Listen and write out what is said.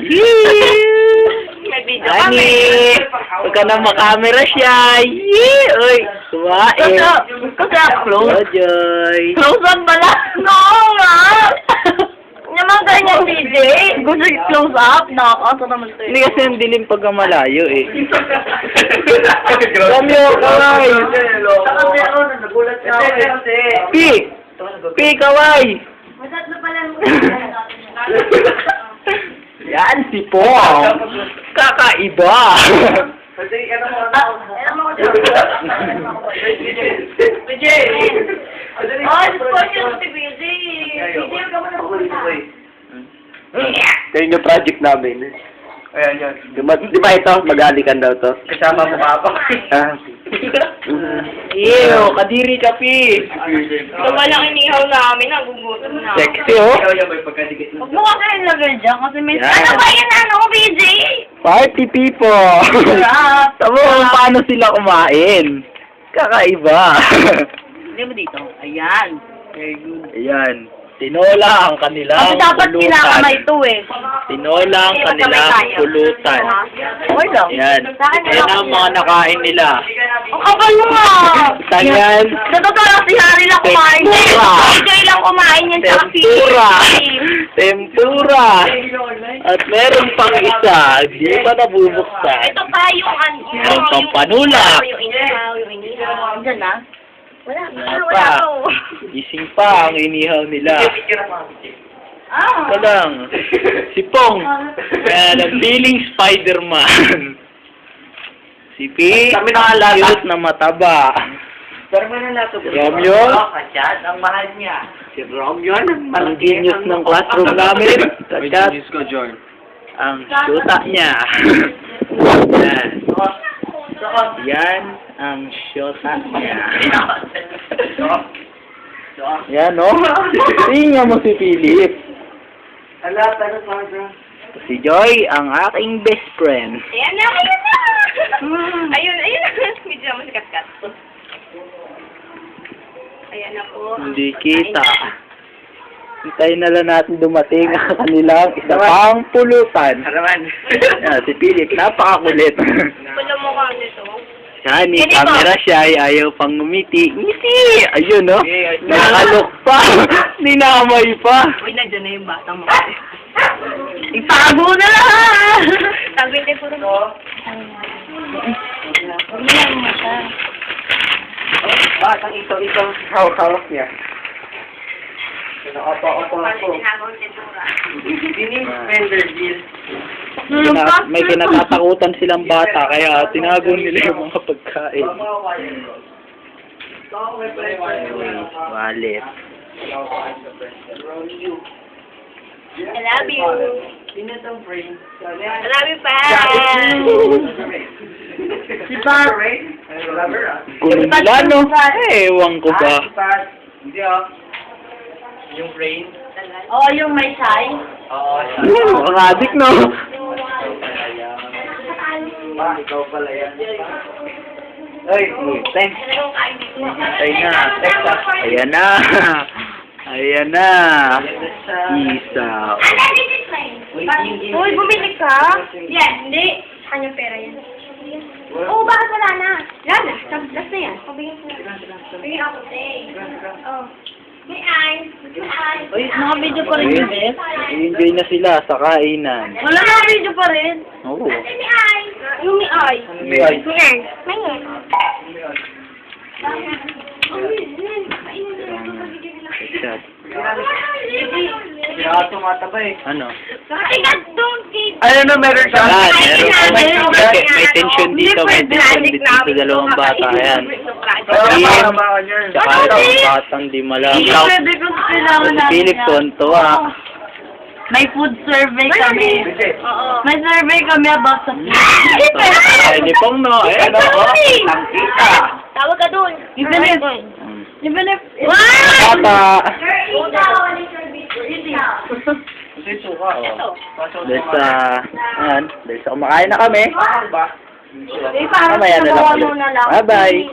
May video Ani, huwag ka na makamera siya. Yee! Uy, kumain. Close. Oh, Joy. Close up pala? No, nga. Naman ganyan, DJ. Gusto close up? Nakakaso naman ito Hindi kasi ang dilim pag malayo eh. Romeo, kaway. Nagulat na ako eh. Pi! Pi, kaway. Masat na pala. Yan, si Pong. Kakaiba. Kasi ano mo Alam mo ko dyan. PJ! Oh, support yun si BJ. BJ, huwag ka mo na pupunta. Ito yung project namin. Ayan yun. Di ba ito? Magalikan daw to. Kasama mo pa ako. Ah. Ew, kadiri ka, Pi. Ito palang inihaw namin, nagugutom na. Sexy, oh. Ikaw yan ba yung pagkadikit mo? Huwag mo kasi ilagay dyan kasi may... Yan. Ano ba yan, ano, BJ? Party people. Sarap. Tamo kung paano sila kumain. Kakaiba. Hindi mo dito. Ayan. Very good. Ayan. Tinola ang kanilang Kasi dapat pulutan. kinakamay ito eh. Tinola ang kanilang pulutan. Okay lang. Ayan. Ayan ang mga nakain nila. Ang kapal mo nga. Tanyan. Sa totoo lang, si Harry lang kumain niya. Tempura. Si Jay lang kumain yan sa Tempura. Tempura. At meron pang isa. Di pa nabubuksan. Ito pa yung ano. Meron pang panula. Yung inihaw, yung inihaw. Diyan na. Wala. Wala Wala pa. to. Gising pa ang inihaw nila. Ah. Ito lang. Si Pong. Ang feeling Spider-Man. Si P. Kami nakalala. Cute na mataba. Pero may nalato. Romeo? Kachat, ang mahal niya. Si Romeo. Ang genius ng classroom namin. Kacat. ko, John. Ang syuta niya. Yan. Yan ang syuta niya. Yan, no? Tingnan mo si Philip. Ala, tayo pa, bro. Si Joy, ang aking best friend. Ayan na, ayan na. Ayun, ayun na. Medyo naman si Katkat. Ayan na po. Hindi kita. Hintayin na lang natin dumating ang kanilang isa pang pulutan. Haraman. Yan, si Philip, napakakulit. Pula mo ka dito. Siya, ni Ganito. camera siya ay ayaw pang ngumiti. Ngiti! Ayun, no? Okay, Nakalok pa. Ninamay pa. Uy, nandiyan na yung bata mo. Itago na lang! Sabi hindi puro mo. Huwag mo lang mata. Batang ito, hawak niya. Nakapa-apa ako. Dinis Vanderbilt. May kinatatakutan silang bata, kaya tinago nila yung mga pagkain. Wallet. I love you. Pinatang frame. I love you, pa. Si Pat. Lover ah. Kulong nila, no? Ewan ko ba? Si Pat. Hindi ah. Yung frame. Oh, yung may size. Oo. Ang adik, no? Ikaw pala yan. Ay, thanks. Ayun na. Ayan na. Ayan na. Isa. Uy, bumili ka? Yan, hindi. Saan yung pera yan? Oo, bakit wala na? Wala na. Last na yan. Pabigyan ko na. Bigyan ako. Oh. May eyes. May eyes. Uy, mga video pa rin yun, Beth. enjoy na sila sa kainan. Wala mga video pa rin. Oo. May eyes. Yung may eyes. May eyes. May eyes. May eyes. Shot. Kaya tumataba eh. Ano? Don't keep. Ano na meron siya? Ah, may tension dito. May tension dito sa dalawang bata. Ayan. Kim, tsaka yung batang di malaman. Pwede ko kailangan Si natin Philip yan. Tontoa. May food survey kami. Oo. May survey kami about sa food. Ay, ni Pong, no? Ayan, no? Ang kita. Tawag ka doon. Even if... Even if... Bata. Ito ka. Dahil sa kumakain na kami. Bakal ba? Mamaya Mamaya na lang ulit. Bye-bye.